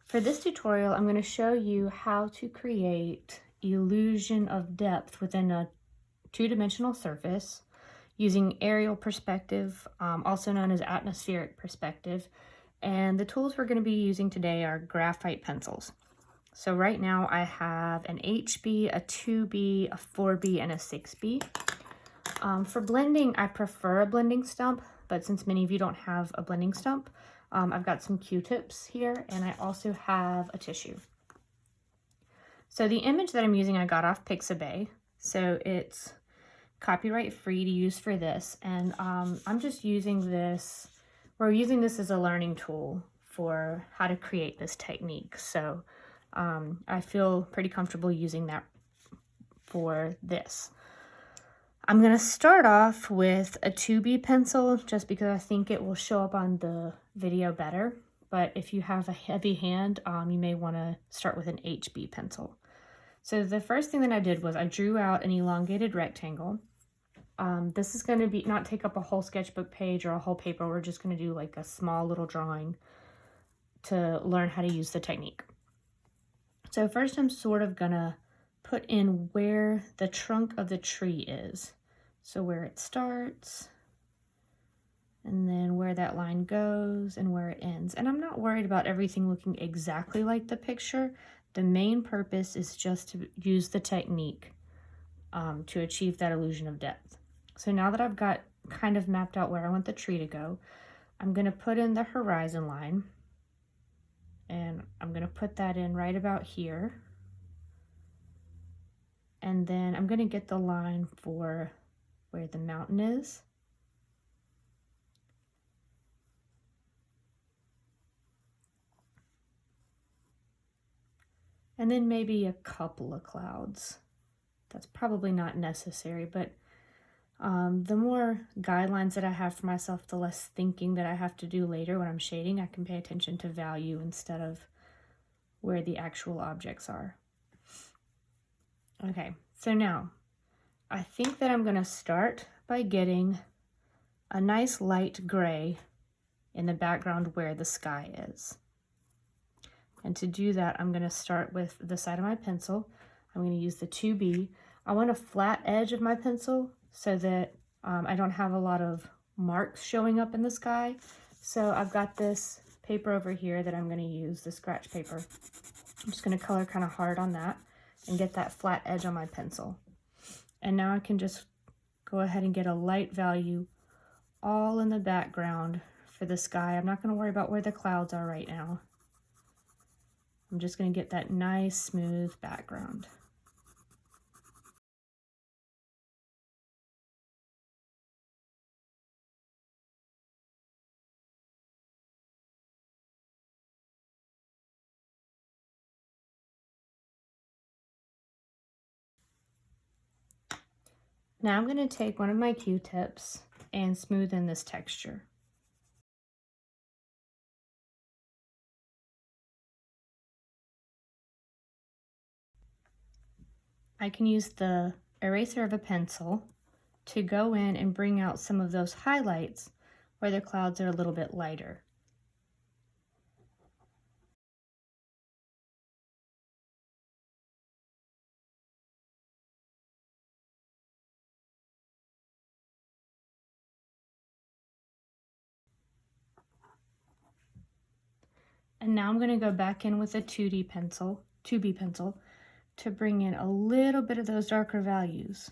For this tutorial, I'm going to show you how to create illusion of depth within a two-dimensional surface using aerial perspective, also known as atmospheric perspective. And the tools we're going to be using today are graphite pencils. So right now I have an HB, a 2B, a 4B, and a 6B. For blending, I prefer a blending stump, but since many of you don't have a blending stump, I've got some Q-tips here, and I also have a tissue. So the image that I'm using I got off Pixabay, so it's copyright free to use for this, and I'm just using this, we're using this as a learning tool for how to create this technique. So I feel pretty comfortable using that for this. I'm going to start off with a 2B pencil just because I think it will show up on the video better. But if you have a heavy hand, you may want to start with an HB pencil. So the first thing that I did was I drew out an elongated rectangle. This is going to be not take up a whole sketchbook page or a whole paper. We're just going to do like a small little drawing to learn how to use the technique. So first I'm sort of going to put in where the trunk of the tree is. So where it starts, and then where that line goes and where it ends. And I'm not worried about everything looking exactly like the picture. The main purpose is just to use the technique to achieve that illusion of depth. So now that I've got kind of mapped out where I want the tree to go, I'm going to put in the horizon line, and I'm going to put that in right about here. And then I'm going to get the line for where the mountain is. And then maybe a couple of clouds. That's probably not necessary, but the more guidelines that I have for myself, the less thinking that I have to do later when I'm shading. I can pay attention to value instead of where the actual objects are. Okay, so now I think that I'm going to start by getting a nice light gray in the background where the sky is. And to do that, I'm going to start with the side of my pencil. I'm going to use the 2B. I want a flat edge of my pencil so that I don't have a lot of marks showing up in the sky. So I've got this paper over here that I'm going to use, the scratch paper. I'm just going to color kind of hard on that and get that flat edge on my pencil. And now I can just go ahead and get a light value all in the background for the sky. I'm not going to worry about where the clouds are right now. I'm just going to get that nice smooth background. Now I'm going to take one of my Q-tips and smooth in this texture. I can use the eraser of a pencil to go in and bring out some of those highlights where the clouds are a little bit lighter. And now I'm going to go back in with a 2B pencil to bring in a little bit of those darker values.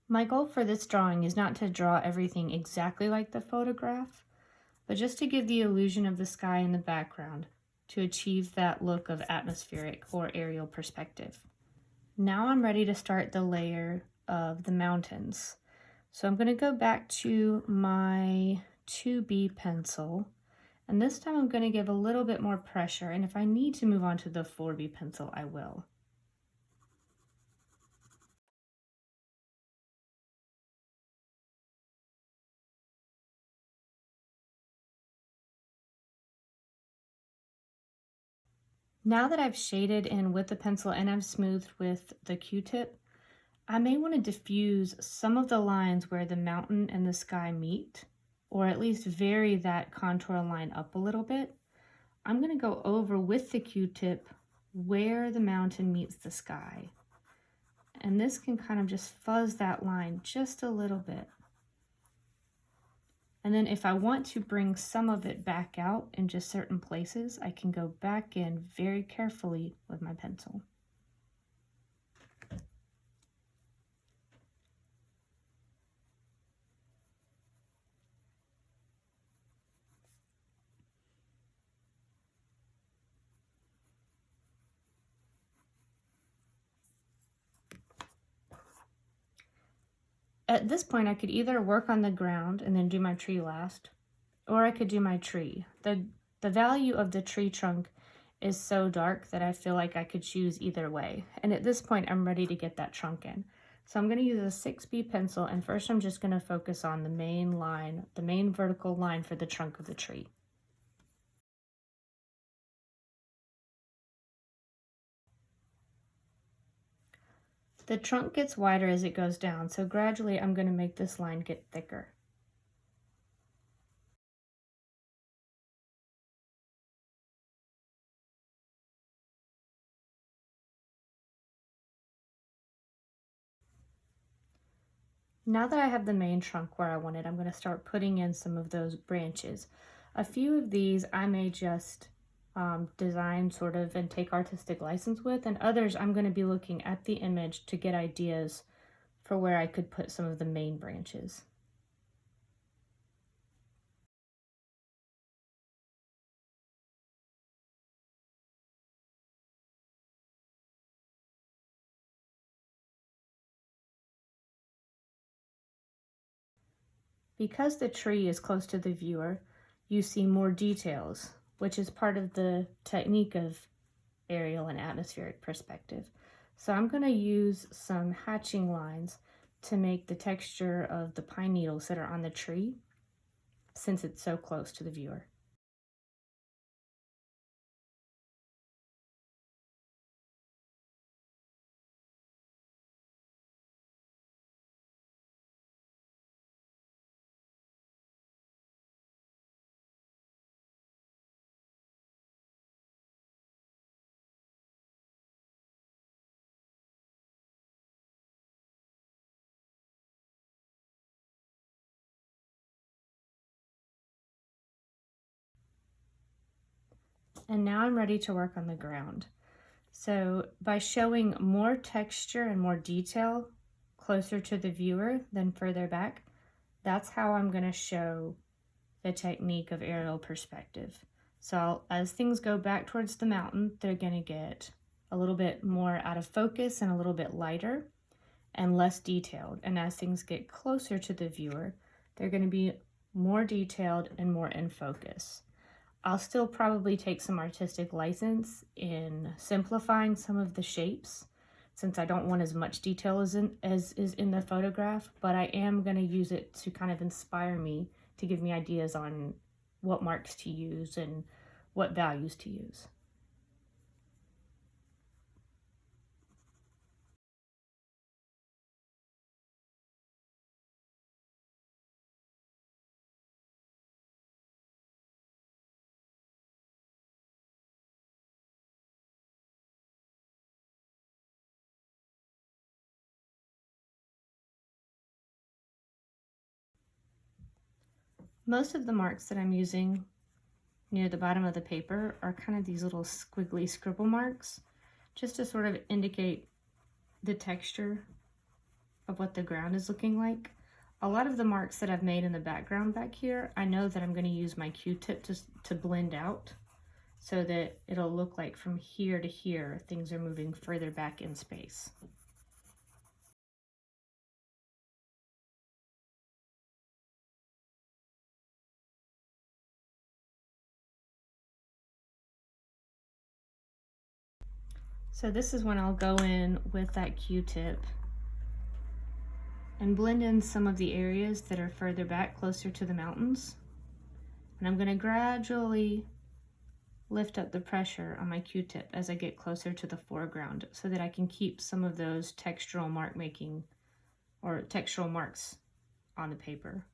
My goal for this drawing is not to draw everything exactly like the photograph, but just to give the illusion of the sky in the background to achieve that look of atmospheric or aerial perspective. Now I'm ready to start the layer of the mountains. So I'm going to go back to my 2B pencil, and this time I'm going to give a little bit more pressure, and if I need to move on to the 4B pencil, I will. Now that I've shaded in with the pencil and I've smoothed with the Q-tip, I may want to diffuse some of the lines where the mountain and the sky meet, or at least vary that contour line up a little bit. I'm going to go over with the Q-tip where the mountain meets the sky. And this can kind of just fuzz that line just a little bit. And then if I want to bring some of it back out in just certain places, I can go back in very carefully with my pencil. At this point, I could either work on the ground and then do my tree last, or I could do my tree. The value of the tree trunk is so dark that I feel like I could choose either way. And at this point, I'm ready to get that trunk in. So I'm going to use a 6B pencil, and first I'm just going to focus on the main line, the main vertical line for the trunk of the tree. The trunk gets wider as it goes down, so gradually I'm going to make this line get thicker. Now that I have the main trunk where I want it, I'm going to start putting in some of those branches. A few of these I may just design sort of and take artistic license with, and others I'm going to be looking at the image to get ideas for where I could put some of the main branches. Because the tree is close to the viewer, you see more details, which is part of the technique of aerial and atmospheric perspective. So I'm going to use some hatching lines to make the texture of the pine needles that are on the tree, since it's so close to the viewer. And now I'm ready to work on the ground. So by showing more texture and more detail closer to the viewer than further back, that's how I'm going to show the technique of aerial perspective. So as things go back towards the mountain, they're going to get a little bit more out of focus and a little bit lighter and less detailed. And as things get closer to the viewer, they're going to be more detailed and more in focus. I'll still probably take some artistic license in simplifying some of the shapes, since I don't want as much detail as is in the photograph, but I am going to use it to kind of inspire me, to give me ideas on what marks to use and what values to use. Most of the marks that I'm using near the bottom of the paper are kind of these little squiggly scribble marks, just to sort of indicate the texture of what the ground is looking like. A lot of the marks that I've made in the background back here, I know that I'm going to use my Q-tip to blend out. so that it'll look like from here to here, things are moving further back in space. So this is when I'll go in with that Q-tip and blend in some of the areas that are further back, closer to the mountains. And I'm going to gradually lift up the pressure on my Q-tip as I get closer to the foreground so that I can keep some of those textural mark making or textural marks on the paper.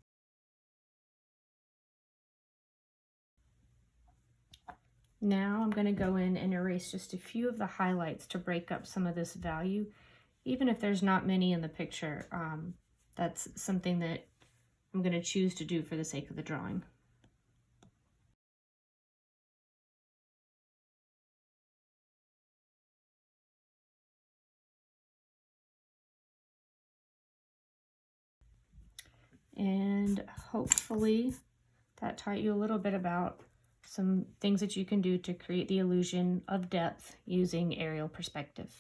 Now I'm going to go in and erase just a few of the highlights to break up some of this value. Even if there's not many in the picture, that's something that I'm going to choose to do for the sake of the drawing. And hopefully that taught you a little bit about some things that you can do to create the illusion of depth using aerial perspective.